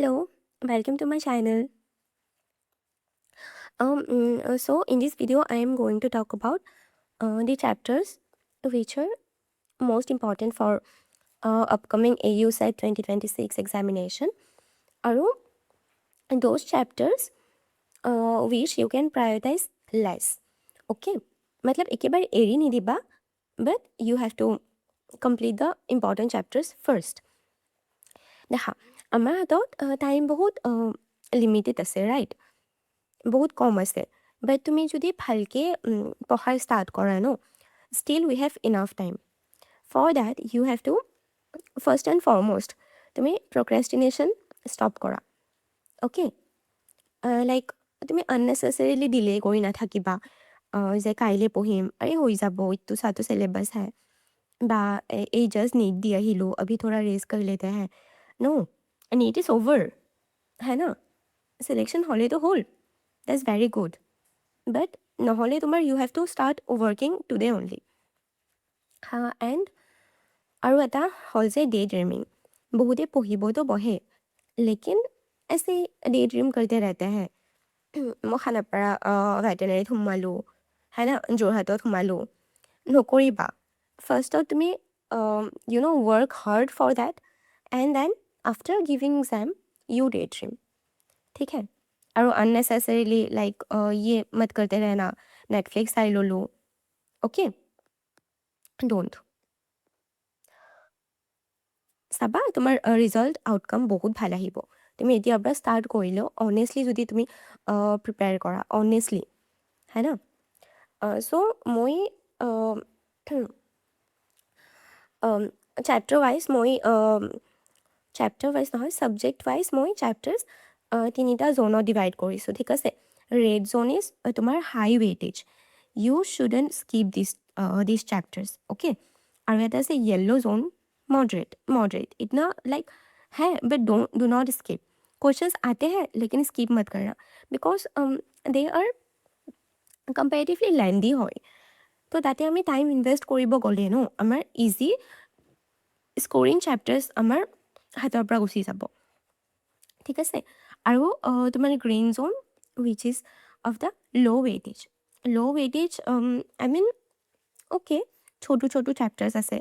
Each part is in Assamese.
Hello, welcome to my channel. So in this video, I am going to talk about the chapters which are most important for upcoming AU Set 2026 examination. আৰু those chapters which you can prioritize less. Okay, मतलब एकेबारे एरी निदिबा, but you have to complete the important chapters first. দেখা আমাৰ হাতত টাইম বহুত লিমিটেড আছে, ৰাইট? বহুত কম আছে, বাট তুমি যদি ভালকৈ পঢ়া ষ্টাৰ্ট কৰা ন, still we have enough time. For that you have to first and foremost তুমি প্ৰক্ৰেষ্টিনেশ্যন ষ্টপ কৰা। অ'কে, লাইক তুমি আননেচেচাৰিলি ডিলে কৰি নাথাকিবা যে কাইলৈ পঢ়িম, আৰে হৈ যাব, ইটো চাটো চিলেবাছ হে, বা এই জাষ্ট নীট দি আহিলোঁ, अभी थोड़ा रेस कर लेते हैं। नो, नीट इज ओवर, है ना? सिलेक्शन হ'লেতো হ'ল, দ্যাটছ ভেৰি গুড, বাট নহ'লে তোমাৰ you have to start working today only. And আৰু এটা হ'ল যে ডে ড্ৰিমিং। বহুতে পঢ়িবতো বহে, লেকিন ऐसे डे ड्रीम करते रहते हैं। মই খানাপাৰা ভেটেনেৰীত সোমালোঁ, হয় না, যোৰহাটত সোমালোঁ, নকৰিবা। ফাৰ্ষ্টত তুমি work hard for that, and then after giving exam you daydream, ठीक है? और अननेसेसरीली लाइक ये मत करते रहना, नेटफ्लिक्स चाই ল'লোঁ, ओके? डोंट। চাবা তোমাৰ ৰিজাল্ট আউটকাম বহুত ভাল আহিব। তুমি এতিয়াৰ পৰা ষ্টাৰ্ট কৰিলেও অনেষ্টলি যদি তুমি প্ৰিপেয়াৰ কৰা, অনেষ্টলি, হয় না? চ' মই চেপ্টাৰ ৱাইজ নহয়, ছাবজেক্ট ৱাইজ মই চেপ্টাৰ্ছ তিনিটা জ'নত ডিভাইড কৰিছোঁ, ঠিক আছে? ৰেড জ'ন ইজ তোমাৰ high weightage, you shouldn't skip this chapters, okay? আৰু এটা আছে য়েল্ল' জ'ন, मॉडरेट इतना लाइक है, but do not skip. Questions आते हैं लेकिन स्किप मत करना, because they are comparatively lengthy হয়। তো তাতে আমি টাইম ইনভেষ্ট কৰিব গ'লে ন, আমাৰ ইজি স্ক'ৰিং চেপ্টাৰ্ছ আমাৰ হাতৰ পৰা গুচি যাব, ঠিক আছে? আৰু তোমাৰ green zone which is of the low' weightage. I mean okay, ছোটো ছোটো চেপ্টাৰ্ছ আছে,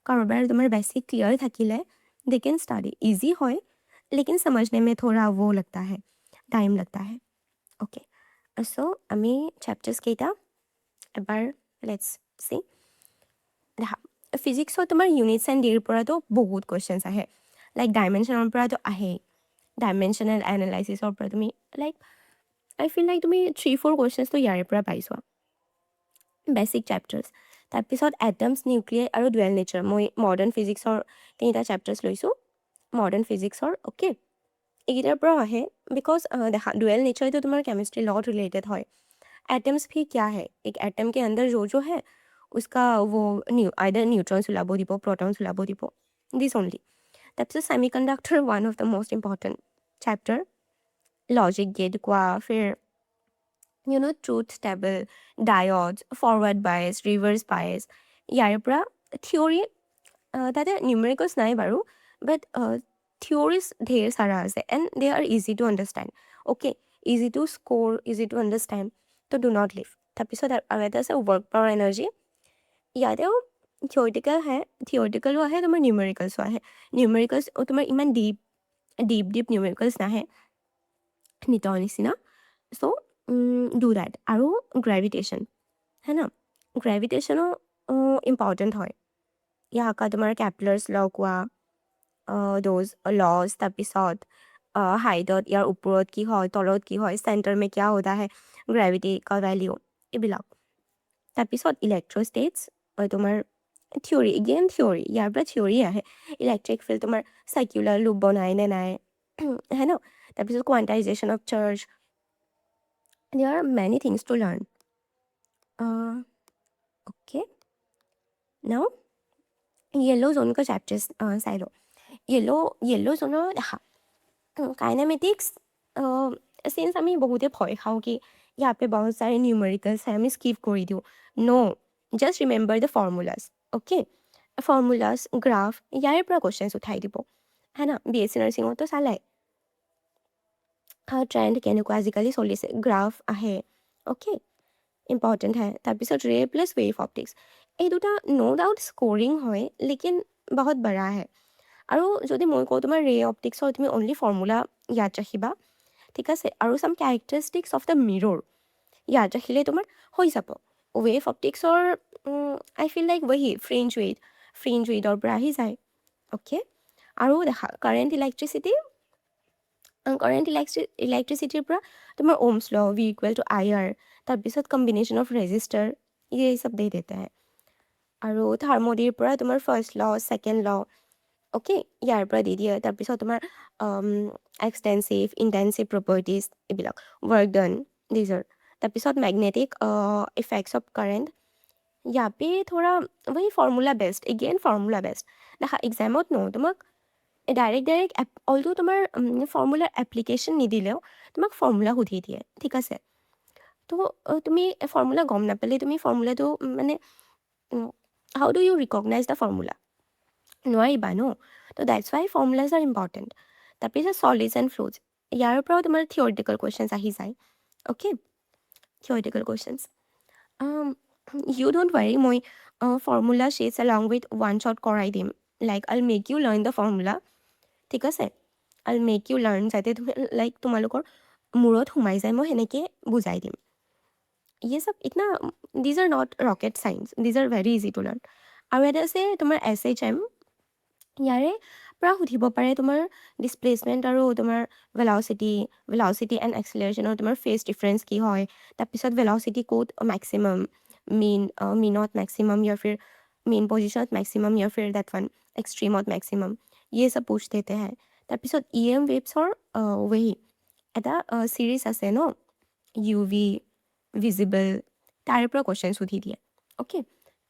कारोबार तुम्हारे बेसिक क्लियर থাকিলে दे कैन स्टडी, ईजी হয়, लेकिन समझने में थोड़ा वो लगता है, टाइम लगता है। ओके, सो আমি চেপ্টাৰ্ছ কেইটা এবাৰ লেটছ চি। দেখা, ফিজিক্সত তোমাৰ ইউনিটছ এণ্ড ডিৰ পৰাতো বহুত কুৱেশ্যনছ আহে, লাইক ডাইমেনশ্যনৰ পৰাতো আহেই, ডাইমেনশ্যনেল এনালাইচিছৰ পৰা তুমি লাইক আই ফিল লাইক তুমি 3-4 কুৱেশ্যনছটো ইয়াৰে পৰা পাই যোৱা, বেচিক চেপ্টাৰ্ছ। তাৰপিছত এটমছ, নিউক্লিয়াৰ আৰু ডুৱেল নেচাৰ, মই মডাৰ্ণ ফিজিক্সৰ তিনিটা চেপ্টাৰ্ছ লৈছোঁ, মডাৰ্ণ ফিজিক্সৰ, অ'কে? এইকেইটাৰ পৰাও আহে, বিকজ দেখা डुअल नेचर तो तुम्हारे केमिस्ट्री लॉ रिलेटेड है। एटम्स भी क्या है, एक एटम के अंदर जो है उसका वो आइदर न्यूट्रॉन्स ওলাব দিব, प्रोटॉन्स ওলাব দিব, दिस ओनली। তাৰপিছত semiconductor, one of the most important chapter, logic gate কোৱা, फिर truth table, diodes, forward bias, reverse bias, ইয়াৰে পৰা থিয়ৰী তাতে নিউমেৰিকলছ নাই বাৰু, বাট থিয়ৰিজ ঢেৰ সাৰা আছে, and De R easy to understand, okay? Easy to score, easy to understand, তো ডু নট লিভ। তাৰপিছত আৰু এটা আছে ৱৰ্ক পাৱাৰ এনাৰ্জি, ইয়াতেও থিয়ৰিটিকেলো আহে, তোমাৰ নিউমেৰিকেলছো আহে। নিউমেৰিকেলছ তোমাৰ ইমান ডিপ নিউমেৰিকেলছ নাহে নিটৰ নিচিনা, চ' ডু ডেট। আৰু গ্ৰেভিটেশ্যন, है ना, গ্ৰেভিটেশ্যনো ইম্পৰ্টেণ্ট হয়। यहाँ का तुम्हारा कैपलर्स लॉ কোৱা, दोज लॉज, তাৰপিছত হাইটত ইয়াৰ ওপৰত কি হয়, তলত কি হয়, চেণ্টাৰ মে क्या होता है, গ্ৰেভিটি का ভেলিউ, এইবিলাক। তাৰপিছত ইলেক্ট্ৰষ্টেটছ, তোমাৰ থিয়ৰী, এগেইন থিয়ৰী, ইয়াৰ পৰা থিয়ৰী আহে। ইলেক্ট্ৰিক ফিল্ড তোমাৰ চাৰ্কুলাৰ লুপ বনাই নে নাই, है ना? তাৰপিছত quantization of charge, there are many things to learn. Okay, now yellow zone का चैप्टर्स चाই लो। येलो जोনৰ দেখা, काइनेमेटिक्स, सिंस আমি বহুতে ভয় খাওঁ कि यहाँ पे बहुत सारे न्यूमेरिकल्स हैं, আমি স্কিপ কৰি দিওঁ। No, just remember the formulas, okay? Formulas, graph, ইয়াৰে পৰা কুৱেশ্যনছ উঠাই দিব, है ना? বি এছ চি নাৰ্ছিঙতো চালাই, ট্ৰেণ্ড কেনেকুৱা আজিকালি চলিছে গ্ৰাফ আহে অ'কে ইম্পৰ্টেণ্ট হে তাৰপিছত ৰে প্লাছ ৱেভ অপটিক্স এই দুটা ন' ডাউট স্ক'ৰিং হয় লেকিন বহুত বৰা আহে আৰু যদি মই কওঁ তোমাৰ ৰে অপটিক্সৰ তুমি অনলি ফৰ্মুলা ইয়াদ ৰাখিবা ঠিক আছে আৰু চাম কেৰেক্টাৰিষ্টিক্স অফ দ্য মিৰৰ ইয়াদ ৰাখিলে তোমাৰ হৈ যাব ৱেভ অপটিক্সৰ আই ফিল লাইক ৱেহি ফ্ৰেঞ্চ ৱেডৰ পৰা আহি যায় অ'কে আৰু দেখা কাৰেণ্ট ইলেক্ট্ৰিচিটিৰ পৰা তোমাৰ ওমছ ল V equal to I R তাৰপিছত কম্বিনেশ্যন অফ ৰেজিষ্টাৰ ये सब दे देते हैं আৰু থাৰ্মোডিৰ পৰা তোমাৰ first law second law okay ইয়াৰ পৰা দি দিয়ে তাৰপিছত তোমাৰ এক্সটেনচিভ ইণ্টেনচিভ প্ৰপাৰ্টিজ এইবিলাক ৱৰ্ক ডান ডিজৰ তাৰপিছত মেগনেটিক इफेक्ट्स ऑफ करंट यहाँ पे थोड़ा वही formula best again formula best देखा एग्जामत नो তোমাক ডাইৰেক্ট অলটো তোমাৰ ফৰ্মুলাৰ এপ্লিকেশ্যন নিদিলেও তোমাক ফৰ্মুলা সুধি দিয়ে ঠিক আছে তো তুমি ফৰ্মুলা গম নাপালে তুমি ফৰ্মুলাটো মানে how do you recognise the formula নোৱাৰিবা ন তো that's why formulas are important তাৰপিছত চলিডছ এণ্ড ফ্লুইডছ ইয়াৰ পৰাও তোমাৰ থিয়ৰিটিকেল কুৱেশ্যনছ আহি যায় okay theoretical questions you don't worry মই formula sheets along with one shot কৰাই দিম like I'll make you learn the formula ঠিক আছে আইল মেক ইউ লাৰ্ণ যাতে তুমি লাইক তোমালোকৰ মূৰত সোমাই যায় মই সেনেকৈ বুজাই দিম ये सब इतना these are not rocket science these are very easy to learn আৰু এটা আছে তোমাৰ SHM ইয়াৰে পৰা সুধিব পাৰে তোমাৰ ডিছপ্লেচমেণ্ট আৰু তোমাৰ ভেলচিটি এণ্ড এক্সিলাৰেশ্যনৰ তোমাৰ ফেজ ডিফাৰেঞ্চ কি হয় তাৰপিছত ভেলচিটি ক'ত মেক্সিমাম मीनत मैक्सिमम या फिर मेन पोजिशনত मैक्सिमम या फिर दैट वन एक्सट्रीमत मैक्सिमम ये सब पूछ देते हैं তাৰপিছত EM वेव्सৰ वही এটা সিৰিজ আছে ন UV visible তাৰে পৰা কুৱেশ্যন সুধি দিয়ে okay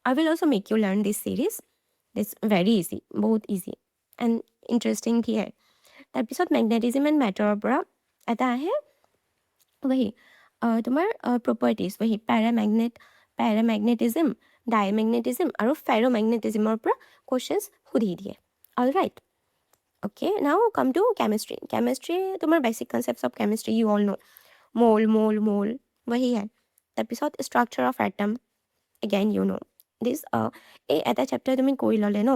I will also make you learn this series it's very easy বহুত easy and interesting भी है তাৰপিছত মেগনেটিজিম এণ্ড মেটাৰৰ পৰা এটা আহে वही তোমাৰ প্ৰপাৰ্টিজ वही পেৰামেগনেটিজিম ডাইমেগনেটিজিম আৰু ফেৰ'মেগনেটিজিমৰ পৰা কুৱেশ্যনছ সুধি দিয়ে all right okay now come to chemistry তোমাৰ basic concepts of chemistry you all know mole वही है তাৰপিছত structure of atom again you know this এই এটা চেপ্টাৰ তুমি কৰি ল'লে ন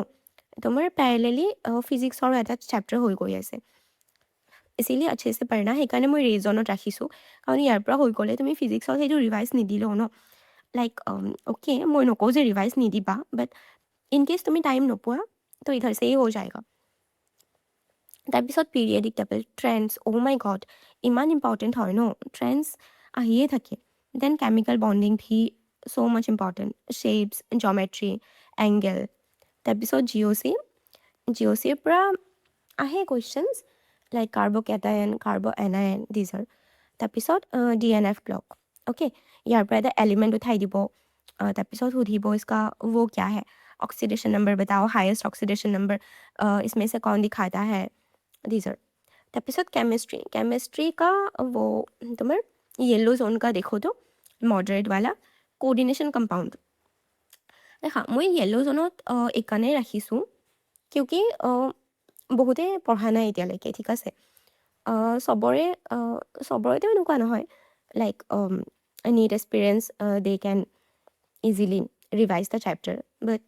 তোমাৰ পেৰেলেলি ফিজিক্সৰো এটা চেপ্টাৰ হৈ গৈ আছে ইচিলি আচ্ছে চে পঢ়না সেইকাৰণে মই ৰিজনত ৰাখিছোঁ কাৰণ ইয়াৰ পৰা হৈ গ'লে তুমি ফিজিক্সত সেইটো ৰিভাইজ নিদিলেও ন লাইক অ'কে মই নকওঁ যে ৰিভাইজ নিদিবা বাট ইন কেছ তুমি টাইম নোপোৱা তো ইধৰ চে হৈ যায়গা তাৰপিছত periodic table trends my god ইমান ইম্পৰ্টেণ্ট হয় ন ট্ৰেণ্ডছ আহিয়ে থাকে দেন কেমিকেল বণ্ডিং ভি so much important shapes geometry angle তাৰপিছত জিঅ'চিৰ পৰা আহে কুৱেশ্যনছ লাইক কাৰ্বকেটায়ন কাৰ্বএনায়ন ডিজৰ তাৰপিছত DNF ব্লক অ'কে ইয়াৰ পৰা এটা এলিমেণ্ট উঠাই দিব তাৰপিছত সুধিব इसका वो क्या है ऑक्सीडेशन नंबर बताओ हाईएस्ट ऑक्सीडेशन नंबर इसमें से कौन दिखाता है डिजर তাৰপিছত केमिस्ट्री का वो तुम्हार येलो जोन का देखो तो मॉडरेट वाला कोऑर्डिनेशन कंपाउंड দেখা মই येलो জোনত এইকাৰণে ৰাখিছোঁ কিউকি বহুতে পঢ়া নাই এতিয়ালৈকে ঠিক আছে চবৰেতো এনেকুৱা নহয় like need experience they can easily revise the chapter but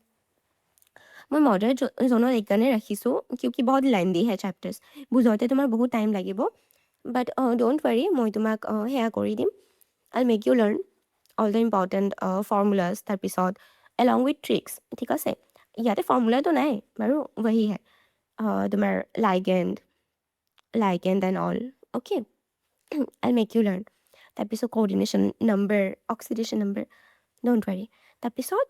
মই মডাৰেট জোনত এইকাৰণে ৰাখিছোঁ কিউকি বহুত লেন্দি হে চেপ্টাৰ্ছ বুজাওঁতে তোমাৰ বহুত টাইম লাগিব বাট ডোণ্ট ৱাৰি মই তোমাক সেয়া কৰি দিম I'll make you learn all the important formulas তাৰপিছত এলং উইথ ট্ৰিক্স ঠিক আছে ইয়াতে ফৰ্মুলাটো নাই বাৰু वही है তোমাৰ ligand and all okay I'll make you learn তাৰপিছত coordination number oxidation number don't worry তাৰপিছত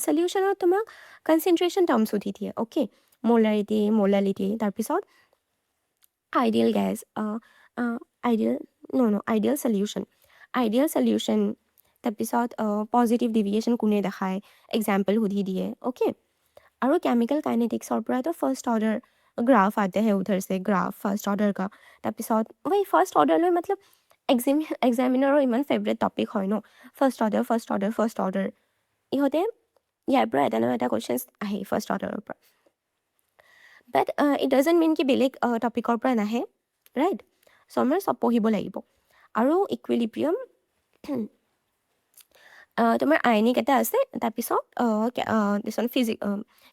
চলিউশ্যনত তোমাক কনচেনট্ৰেশ্যন টাৰ্মছ সুধি দিয়ে অ'কে মোলাৰিটি তাৰপিছত আইডিয়েল গেছ আইডিয়েল চলিউশ্যন তাৰপিছত পজিটিভ ডিভিয়েশ্যন কোনে দেখায় এক্সাম্পল সুধি দিয়ে অ'কে আৰু কেমিকেল কাইনেটিক্সৰ পৰাতো ফাৰ্ষ্ট অৰ্ডাৰ ग्राफ आते हैं उधर से ग्राफ फर्स्ट ऑर्डर का তাৰপিছত वही ফাৰ্ষ্ট অৰ্ডাৰলৈ মতলব এক্সামিনাৰৰ ইমান ফেভৰেট টপিক হয় ন ফাৰ্ষ্ট অৰ্ডাৰ ইহঁতে ইয়াৰ পৰা এটা নহয় এটা কুৱেশ্যনছ আহে ফাৰ্ষ্ট অৰ্ডাৰৰ পৰা বাট ইট ডাজেণ্ট মিন কি বেলেগ টপিকৰ পৰা নাহে ৰাইট চ' আমাৰ চব পঢ়িব লাগিব। আৰু ইকুইলিব্ৰিয়াম তোমাৰ আয়নিক এটা আছে, তাৰপিছত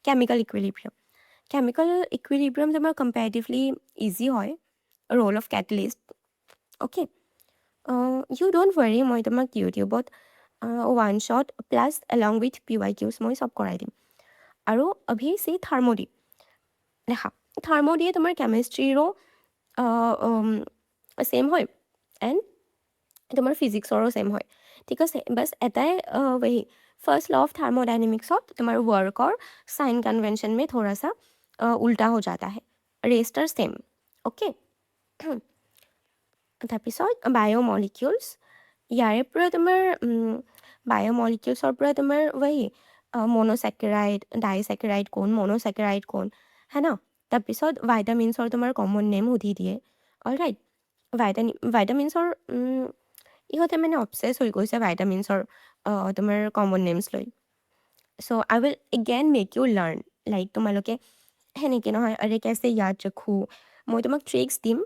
কেমিকেল ইকুইলিব্ৰিয়াম। কেমিকেল ইকুইলিব্ৰিয়াম তোমাৰ কম্পেৰেটিভলি ইজি হয়, role of catalyst. Okay, you don't worry, মই তোমাক ইউটিউবত one shot plus along with PYQs মই চব কৰাই দিম। আৰু অভি চি থাৰ্মোডি দেখা, থাৰ্মোডিয়ে তোমাৰ কেমেষ্ট্ৰিৰো ছেইম হয় এণ্ড তোমাৰ ফিজিক্সৰো ছেইম হয়, ঠিক আছে। বাছ এটাই वही फर्स्ट लॉ ऑफ थार्मोडाइनमिक्सत तुम्हारा वर्क और साइन कन्वेंशन में थोड़ा सा उल्टा हो जाता है, रेस्टर सेम। ओके, তাৰপিছত বায়'মলিকিউলছ, ইয়াৰে পৰা তোমাৰ বায়'মলিকিউলছৰ পৰা তোমাৰ वही মনোছেকেৰাইড, ডাইছেকেৰাইড কোন, মনোছেকেৰাইড কোন, है ना। তাৰপিছত ভাইটামিনছৰ তোমাৰ কমন নেম সুধি দিয়ে। অলৰাইট, ভাইটামিনছৰ ইহঁতে মানে অবচেছ হৈ গৈছে ভাইটামিনছৰ তোমাৰ কমন নেমছ লৈ। So' I will again make you learn, like তোমালোকে সেনেকৈ নহয় আৰে কেছে য়াদ ৰাখোঁ, মই তোমাক ট্ৰিক্স দিম।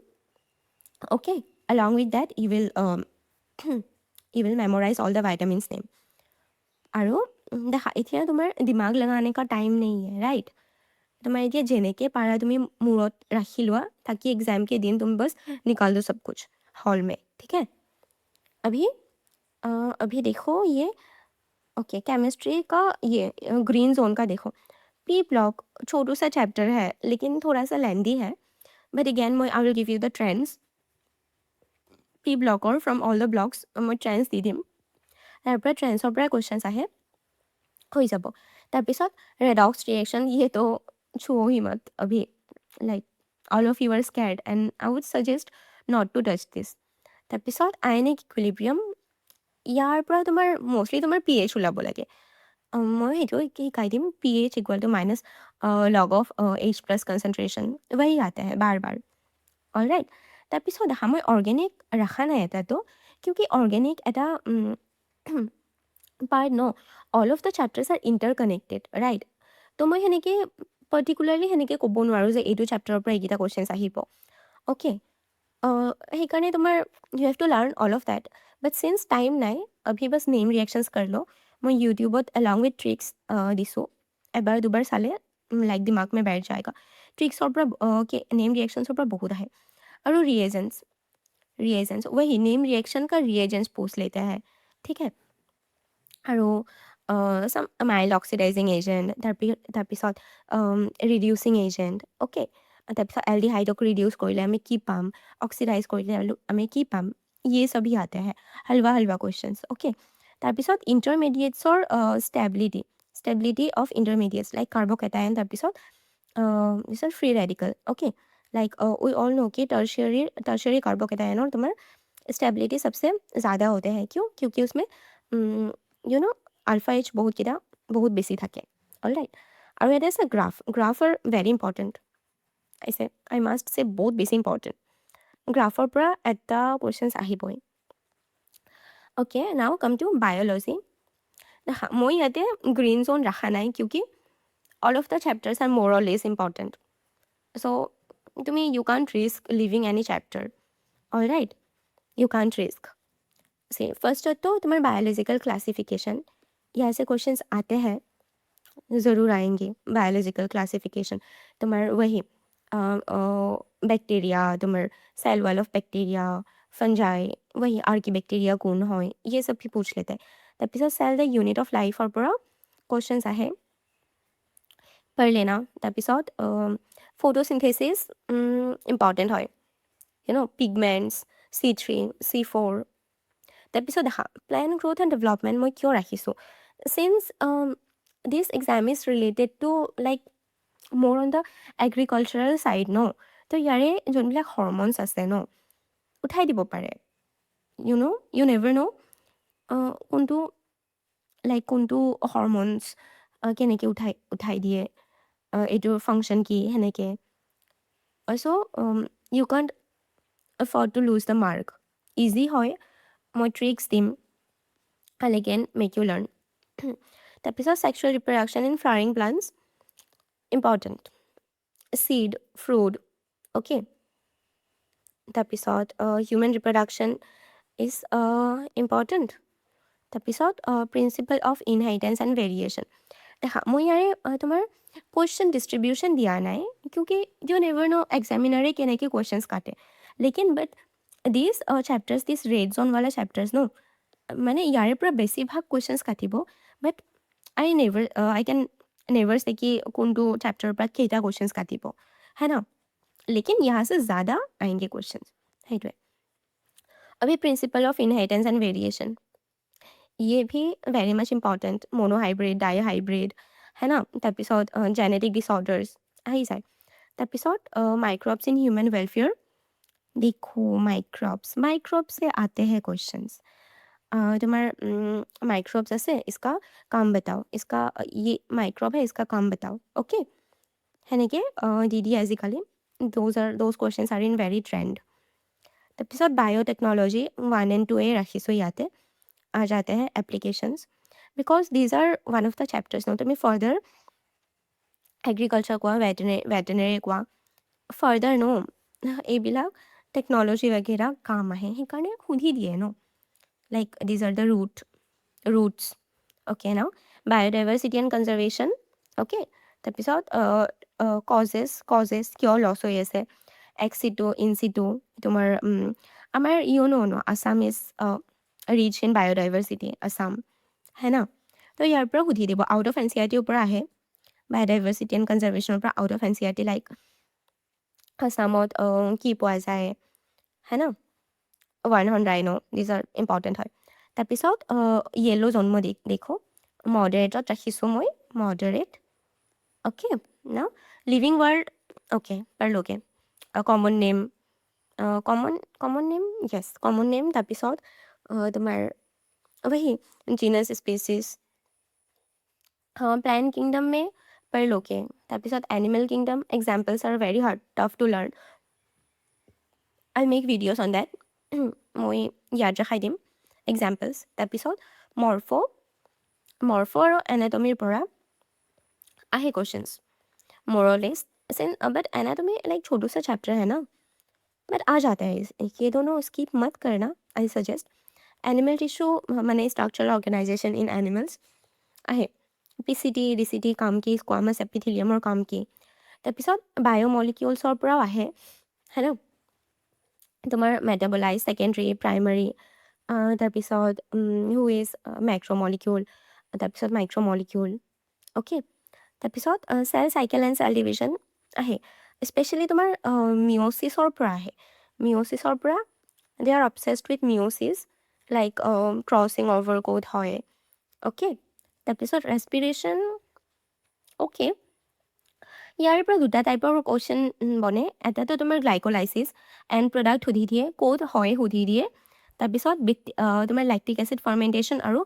Okay, along with that you will memorize all the vitamins name। আৰু দেখা এতিয়া তোমাৰ দিমাগ লগানে কা টাইম नहीं है, राइट। তোমাৰ এতিয়া যেনেকৈ পাৰা তুমি মূৰত ৰাখি লোৱা, ताकि एग्जाम के दिन तुम बस निकाल दो सब कुछ हॉल में, ठीक है। अभी देखो ये, ओके, केमिस्ट्री का ये ग्रीन जोन का देखो। पी ब्लॉक छोटू सा चैप्टर है लेकिन थोड़ा सा लेंदी है, but again I will give you the trends. P ब्लॉকৰ फ्रम অল দ্য ব্লকছ মই ট্ৰেন্স দি দিম, তাৰ পৰা ট্ৰেন্সৰ পৰা কুৱেশ্যনছ আহে, হৈ যাব। তাৰপিছত ৰেডক্স ৰিয়েকশ্যন, ইয়েতো छुओ ही मत अभी, like all of you are scared and I would suggest not to touch this. তাৰপিছত আয়নিক ইকুইলিব্ৰিয়াম, ইয়াৰ পৰা তোমাৰ মষ্টলি তোমাৰ pH ওলাব লাগে। মই সেইটো শিকাই দিম, pH equal to minus log of H+ concentration, वही आता है बार बार। অলৰাইট, তাৰপিছত দেখা মই অৰ্গেনিক ৰখা নাই এটাতো, কিউকি অৰ্গেনিক এটা পাৰ্ট ন, all of the chapters are interconnected, right. তো মই সেনেকৈ পাৰ্টিকুলাৰলি সেনেকৈ ক'ব নোৱাৰোঁ যে এইটো চেপ্টাৰৰ পৰা এইকেইটা কুৱেশ্যনছ আহিব। অ'কে, সেইকাৰণে তোমাৰ you have to learn all of that, but since time নাই अभी बस नेम रिएक्शंस कर लो। मैं यूट्यूबत अलॉन्ग विथ ट्रिक्स दिसो, एबार दुबार साले लाइक दिमाग में बैठ जाएगा। ट्रिक्सर पर के नेम रिएक्शंसर पर बहुत है। और रिएजेंट्स वही नेम रिएक्शन का रिएजेंट्स पूछ लेते हैं, ठीक है। আৰু some mild oxidizing agent, তাৰপিছত reducing agent, okay। তাৰপিছত एल्डिहाइडক रिड्यूस কৰিলে আমি কি পাম, অক্সিডাইজ কৰিলে আমি কি পাম, ये सभी आते हैं, हलवा हलवा क्वेश्चंस, ओके। তাৰপিছত ইণ্টাৰমিডিয়েটছৰ stability of intermediates like carbocation, তাৰপিছত free radical, okay. Like we all know कि टर्शियरी कार्बोकेटायनर तुम्हार स्टेबिलिटी सबसे ज़्यादा होते हैं, क्यों, क्योंकि उसमें यू नो আলফা এইচ বহুত বেছি থাকে, অলৰাইট। আৰু এটা আছে গ্ৰাফ আৰ ভেৰি ইম্পৰ্টেণ্ট, আই মাষ্ট চে বহুত বেছি ইম্পৰ্টেণ্ট। গ্ৰাফৰ পৰা এটা কুৱেশ্যনছ আহিবই। Okay, now come two biology. দেখা মই ইয়াতে গ্ৰীণ জোন ৰখা নাই, কিউকি all of the chapters are more or less important. So' তুমি you can't risk leaving any chapter, alright, you can't risk से। फर्स्ट तो तुम्हारे बायोलॉजिकल क्लासिफिकेशन, यहाँ से क्वेश्चंस आते हैं, ज़रूर आएंगे। बायोलॉजिकल क्लासिफिकेशन तुम्हारे वही बैक्टीरिया, तुम्हारे cell wall of bacteria, fungi, वही आर्कीबैक्टीरिया कौन हो, ये सब भी पूछ लेते हैं। तब cell the unit of life और पूरा क्वेश्चंस आहे पढ़ लेना। तब फोटोसिंथेसिस इम्पॉर्टेंट है, you know pigments C3 C4। তাৰপিছত দেখা প্লেন গ্ৰ'থ এণ্ড ডেভেলপমেণ্ট মই কিয় ৰাখিছোঁ, signs this exam is related to like মোৰ অন দ্য এগ্ৰিকালচাৰেল ছাইড ন, তো ইয়াৰে যোনবিলাক হৰম'নছ আছে ন, উঠাই দিব পাৰে, ইউ নেভাৰ ন' কোনটো হৰম'নছ কেনেকৈ উঠাই দিয়ে, এইটোৰ ফাংচন কি সেনেকৈ। So' you can't afford to lose the mark, easy হয়, মই ট্ৰিক্স দিম, I'll again make you learn। তাৰপিছত sexual reproduction in flowering plants, important, seed, fruit, okay। তাৰপিছত হিউমেন ৰিপ্ৰডাকশ্যন ইজ ইম্পৰ্টেণ্ট। তাৰপিছত principle of inheritance and variation. দেখা মই ইয়াৰে তোমাৰ কুৱেশ্যন ডিষ্ট্ৰিবিউশ্যন দিয়া নাই, কিউকি ইউ নেভাৰ ন' এক্সামিনাৰে কেনেকৈ কুৱেশ্যনছ কাটে। লেকিন বাট দিছ চেপ্টাৰ্ছ, দিছ ৰেড জ'নৱালা চেপ্টাৰ্ছ ন, মানে ইয়াৰে পৰা বেছিভাগ কুৱেশ্যনছ কাটিব। বাট আই কেন नेवर से कि কোনটো চেপ্টাৰৰ পৰা কেইটা কুৱেশ্যনছ কাটিব, है ना। लेकिन यहाँ से ज़्यादा आएंगे क्वेश्चन, সেইটোৱে। अभी principle of inheritance and variation, ये भी very much important. Monohybrid, dihybrid, है ना। তাৰপিছত জেনেটিক ডিছঅৰ্ডাৰ্ছ আহি যায়। তাৰপিছত माइक्रोब्स इन ह्यूमन वेलफेयर। देखो माइक्रोब्स से आते हैं क्वेश्चंस। तुम्हार माइक्रोब्स আছে, इसका काम बताओ, इसका ये माइक्रोब है, इसका काम बताओ। ओके, সেনেকৈ দি দিয়ে আজিকালি। Those questions are in very trend. তাৰপিছত बायोटेक्नोलॉजी 1 and 2 ৰাখিছোঁ ইয়াতে। आ जाते हैं applications, because these are one of the chapters no. तुम्हें फर्दर एग्रीकालचार कोआ, वेटनेरी कोआ, फर्दर नो এইবিলাক টেকন'লজি वगैरह কাম আহে, সেইকাৰণে সুধি দিয়ে ন। Like these are the roots. Okay ন, বায়'ডাইভাৰ্চিটি এণ্ড কনজাৰ্ভেশ্যন। অ'কে, তাৰপিছত কজেছ কিয় লছ হৈ আছে, এক্সিটো ইনচিটো। তোমাৰ আমাৰ ন Assam is rich in biodiversity, Assam, है ना। তো ইয়াৰ পৰা সুধি দিব, আউট অফ NCERTৰ পৰা আহে। বায়'ডাইভাৰ্চিটি এণ্ড কনজাৰ্ভেশ্যনৰ পৰা আউট অফ NCERT, লাইক আছামত কি পোৱা যায়, है ना। Warn horn rhino, these are important হয়। তাৰপিছত য়েল্লো জন্ম দেখো, মডাৰেটত ৰাখিছোঁ মই, মডাৰেট। অ'কে ন, living world. Okay, পাৰলোকে common name, common name, য়েছ কমন নেম। তাৰপিছত তোমাৰ वही जीनस स्पीसीज। हाँ, प्लांट किंगडम में पर लोके। তাৰপিছত animal kingdom, examples are very hard, tough to learn. I make videos on that. মই ইয়াত ৰাখাই দিম এক্সাম্পলছ। তাৰপিছত মৰ্ফ আৰু এনাটমিৰ পৰা আহে क्वेश्चंस मोरलेस। बट एनाटॉमी लाइक छोटू सा चैप्टर है ना, बट आ जाता है। ये दोनों स्किप मत करना, आई सजेस्ट। एनिमल टिश्यू माने स्ट्रक्चरल ऑर्गेनाइजेशन इन एनिमल्स आहे। PCT DCT কাম কি, স্কোৱামাছ এপিথেলিয়ামৰ কাম কি। তাৰপিছত বায়'মলিকিউলছৰ পৰাও আহে, है ना। তোমাৰ মেটাবলাইজ, ছেকেণ্ডেৰী, প্ৰাইমাৰী। তাৰপিছত হু ইজ মেক্ৰ'মলিকিউল, তাৰপিছত মাইক্ৰ'মলিকিউল। অ'কে, তাৰপিছত cell cycle and cell division আহে। স্পেচিয়েলি তোমাৰ মিঅ'চিছৰ পৰা আহে। মিঅ'চিছৰ পৰা they are obsessed with meiosis, like crossing over code হয়। অ'কে, তাৰপিছত ৰেছপিৰেশ্যন। অ'কে, ইয়াৰ পৰা দুটা টাইপৰ কুৱেশ্যন বনে। এটাতো তোমাৰ গ্লাইক'লাইচিছ এণ্ড প্ৰডাক্ট সুধি দিয়ে, ক'ত হয় সুধি দিয়ে। তাৰপিছত তোমাৰ লেক্টিক এচিড ফাৰ্মেণ্টেশ্যন আৰু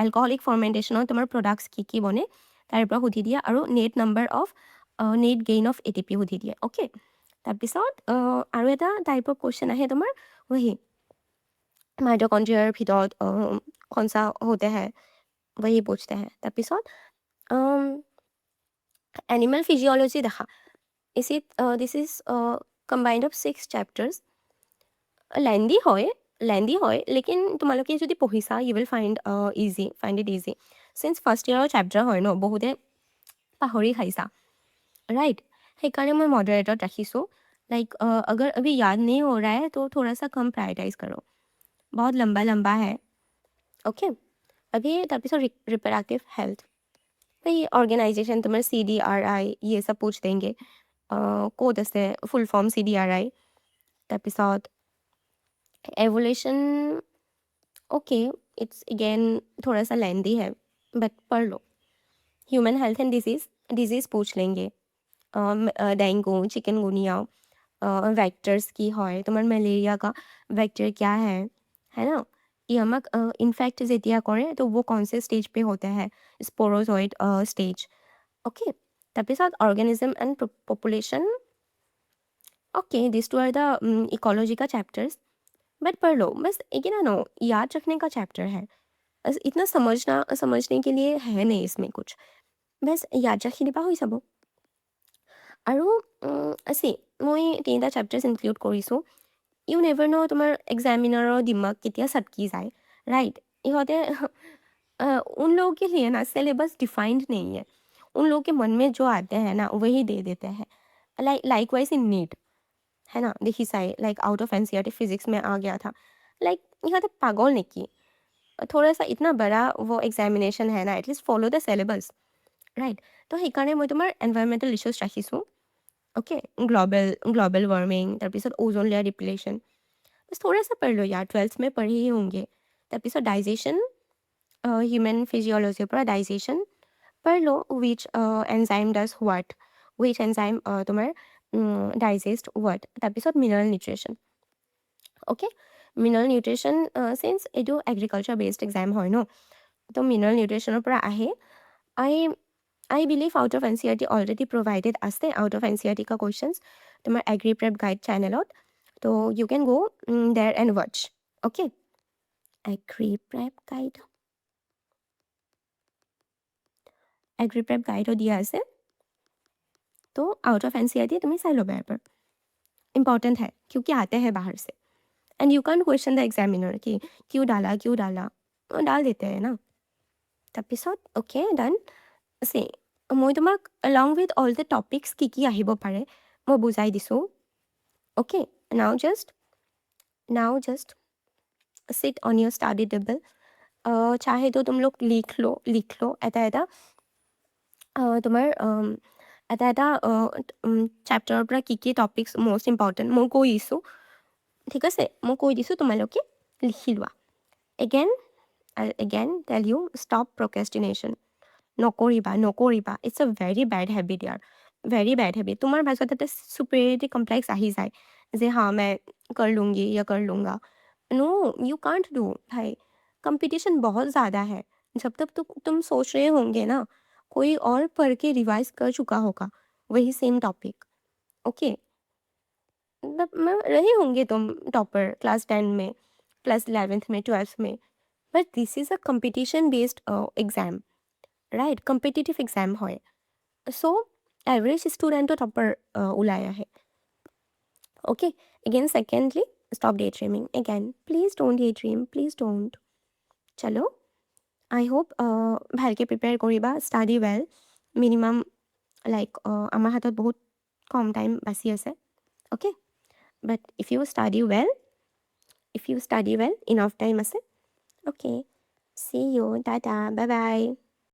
এলকহলিক ফাৰ্মেণ্টেশ্যনত তোমাৰ প্ৰডাক্টছ কি কি বনে তাৰ পৰা সুধি দিয়ে। আৰু নেট গেইন অফ ATP সুধি দিয়ে। অ'কে, তাৰপিছত আৰু এটা টাইপ অফ কুৱেশ্যন আহে তোমাৰ वही माइटोकॉन्ड्रियार ভিতৰত कौन सा होते हैं, वही पूछते हैं। তাৰপিছত एनिमल फिजियोलॉजी দেখা। This is combined of 6 chapters. Lengthy হয়, লেকিন তোমালোকে যদি পঢ়িছা you will find it easy. Since first ইয়েৰৰ চেপ্টাৰ হয় ন, বহুতে পাহৰি খাইছা, राइट। সেইকাৰণে মই मॉडरेटত ৰাখিছোঁ। लाइक अगर अभी याद नहीं हो रहा है तो थोड़ा सा कम प्रायोरिटाइज करो, बहुत लंबा है। ओके, अभी তাৰপিছত रिप्रोडक्टिव हेल्थ, भाई ऑर्गेनाइजेशन तुम्हारे CDRI ये सब पूछ देंगे। ক'ত আছে ফুল फॉर्म CDRI। তাৰপিছত एवोल्यूशन। ओके, इट्स अगेन थोड़ा सा लेंदी है, बट पढ़ लो। ह्यूमन हेल्थ एंड डिजीज़ पूछ लेंगे। डेंगू, चिकनगुनिया, वेक्टर्स की হয়, তোমাৰ মেলেৰিয়া का वेक्टर क्या है ना। ये हमक इन्फेक्ट जेतिया करे तो वो कौन से स्टेज पे होता है, स्पोरोजॉइड स्टेज। ओके, তাৰপিছত organism and population. Okay, this two are the ecology का चैप्टर्स, बट पढ़ लो बस। एक ना नो याद रखने का चैप्टर है, बस इतना समझने के लिए है नहीं इसमें कुछ, बस याद रखी दिबा हो सब। আৰু চি মই 3টা চেপ্টাৰ্ছ ইনক্লুড কৰিছোঁ। ইউ নেভাৰ ন' তোমাৰ एग्जामिनरों दिमाग केতিয়া सटकी जाए, राइट? इहोते उन लोगों के लिए ना सिलेबस डिफाइंड नहीं है। उन लोगों के मन में जो आते हैं ना वही दे देते हैं। लाइकवाइज इन नीट, है ना? देखी Sai like out of NCERT physics में आ गया था। लाइक इहोते पागल नेकी। थोड़ा सा इतना बड़ा वो एग्जामिनेशन है ना, at least follow the syllabus, right? तो সেইকাৰণে মই তোমাৰ এনভাইৰমেণ্টেল ইছ্যুজ ৰাখিছোঁ। ओके, ग्लोबल वार्मिंग, তাৰপিছত ओजोन लेयर डिप्लेशन, बस थोड़ा सा पढ़ लो यार, 12th में पढ़े ही होंगे। তাৰপিছত डाइजेशन, ह्यूमन फिजियोलॉजीৰ পৰা डाइजेशन पढ़ लो, which enzyme does what, which enzyme তোমাৰ ডাইজেষ্ট হোৱাট। তাৰপিছত mineral nutrition, okay. Mineral nutrition since এইটো এগ্ৰিকালচাৰ বেছড এক্সাম হয় ন, তো মিনাৰেল নিউট্ৰিশ্যনৰ পৰা আহে। I believe out of NCERT already provided আছে out of NCERT का questions तुम्हार एग्री प्रेप गाइड चैनलत, तो you can go there and watch, okay? Agri prep गाइडो दिया আছে, तो आउट ऑफ NCERT तुम्हें चाह लो यार पर, इम्पॉर्टेंट है क्योंकि आते हैं बाहर से। And you can question the examiner कि क्यों डाला, डाल देते हैं ना। তাৰপিছত ओके डन। से মই তোমাক along with all the topics কি আহিব পাৰে মই বুজাই দিছোঁ। Okay, now just sit on your study table। चाहे तो तुम लोग लिख लो এটা তোমাৰ এটা চেপ্টাৰৰ পৰা কি টপিক্স মষ্ট ইম্পৰ্টেণ্ট মই কৈ দিছোঁ, ঠিক আছে? মই কৈ দিছোঁ, তোমালোকে লিখি লোৱা। Again tell you stop procrastination. নকৰিবা। It's a very bad habit ইয়াৰ, ভেৰি বেড হেবিট। তোমাৰ মাজত এটা सुपीरियरिटी कम्प्लेक्स आ ही जाए जे हाँ मैं कर लूँगी या कर लूँगा। नो, यू कांट डू भाई, कंपटीशन बहुत ज़्यादा है। जब तक तुम सोच रहे होंगे ना, कोई और पढ़ के रिवाइज कर चुका होगा वही सेम टॉपिक, ओके? मतलब मैं रहे होंगे तुम टॉपर क्लास 10 में, क्लास 11th में, 12th में, but this is a competition based exam, right? Competitive exam হয়। सो एवरेज स्टूडेंटो टॉपर ওলাই আহে, okay? Again secondly stop daydreaming. Again please don't daydream, please don't. चलो, आई होप ভালকৈ প্ৰিপেয়াৰ কৰিবা, ষ্টাডি ৱেল। মিনিমাম লাইক আমাৰ হাতত বহুত কম টাইম বাচি আছে, okay? But if you study well, enough time আছে, ओके? See you, টাটা, বাই বাই।